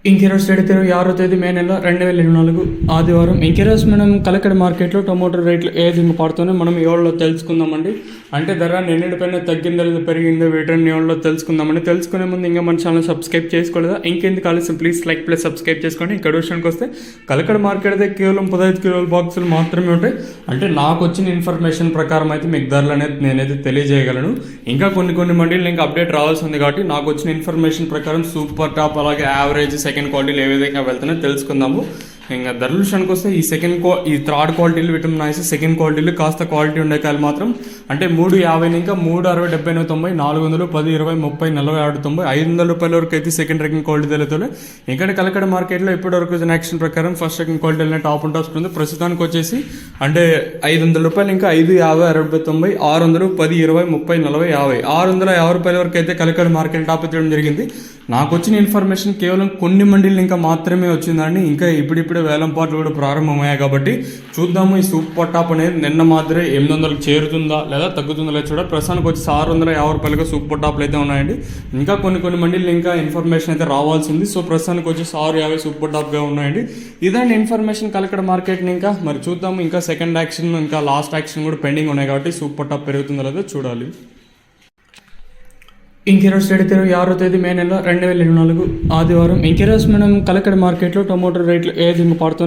ఇంకెరోజు తేదీ 6వ తేదీ మే నెల 2024 ఆదివారం. ఇంకెరోజు మనం కలకడ మార్కెట్లో టొమాటో రేట్లు ఏ దింగు పడుతుందో మనం ఎవరిలో తెలుసుకుందామండి. అంటే ధర నిన్నటిపైన తగ్గిందో లేదా పెరిగిందో వీటిని ఎవరిలో తెలుసుకుందామండి. తెలుసుకునే ముందు ఇంకా మన ఛానల్ సబ్స్క్రైబ్ చేసుకోలేదా? ఇంకెందుకు ఆలస్యం, ప్లీజ్ లైక్ ప్లస్ సబ్స్క్రైబ్ చేసుకోండి. ఇక్కడ విషయానికి వస్తే కలకడ మార్కెట్ అయితే కేవలం 15 కిలోల బాక్సులు మాత్రమే ఉంటాయి. అంటే నాకు వచ్చిన ఇన్ఫర్మేషన్ ప్రకారం అయితే మీకు ధరలు అనేది నేనైతే తెలియజేయగలను. ఇంకా కొన్ని మండీలు ఇంకా అప్డేట్ రావాల్సి ఉంది కాబట్టి నాకు వచ్చిన ఇన్ఫర్మేషన్ ప్రకారం సూపర్ టాప్ అలాగే యావరేజ్ సెకండ్ క్వాలిటీలు ఏ విధంగా వెళ్తున్నాయో తెలుసుకుందాము. ఇంకా ధరల విషయానికి వస్తే ఈ థర్డ్ క్వాలిటీలు విటమిన్ ఐస్ సెకండ్ క్వాలిటీలు కాస్త క్వాలిటీ ఉండే కాయలు మాత్రం అంటే 350 ఇంకా 360 70 90 400 10 20 30 40 60 90 500 రూపాయల వరకు అయితే సెకండ్ సెకండ్ క్వాలిటీ తెలుగుతుంది. ఇక్కడ కలకడ మార్కెట్లో ఇప్పటి వరకు యాక్షన్ ప్రకారం first second quality top and tops ఉంది. ప్రస్తుతానికి వచ్చేసి అంటే 500 రూపాయలు ఇంకా 5 50 60 90 600 10 20 30 40 50 650 రూపాయల వరకు అయితే కలకడ మార్కెట్ టాప్ ఎత్తడం జరిగింది. నాకు వచ్చిన ఇన్ఫర్మేషన్ కేవలం కొన్ని మండీలు ఇంకా మాత్రమే వచ్చిందండి. ఇంకా ఇప్పుడిప్పుడే వేలం పాటలు కూడా ప్రారంభమయ్యాయి కాబట్టి చూద్దాము ఈ సూపర్ టాప్ అనేది నిన్న మాత్రమే 800కి చేరుతుందా లేదా తగ్గుతుందా లేదా చూడ. ప్రస్తుతానికి వచ్చి 650 రూపాయలుగా సూపర్ టాప్లు అయితే ఉన్నాయండి. ఇంకా కొన్ని మండీలు ఇంకా ఇన్ఫర్మేషన్ అయితే రావాల్సి ఉంది. సో ప్రస్తుతానికి వచ్చి 650 సూపర్ టాప్గా ఉన్నాయండి. ఇదండి ఇన్ఫర్మేషన్ కలకడ మార్కెట్ని. ఇంకా మరి చూద్దాము. ఇంకా సెకండ్ యాక్షన్ ఇంకా లాస్ట్ యాక్షన్ కూడా పెండింగ్ ఉన్నాయి కాబట్టి సూపర్ టాప్ పెరుగుతుందో లేదో చూడాలి. ఇంకెరోజు తేదీ 6వ తేదీ మే నెల 2024 ఆదివారం. ఇంకెరోజు మనం కలకడ మార్కెట్లో టొమాటో రేట్లు ఏ దింగు పడుతుంది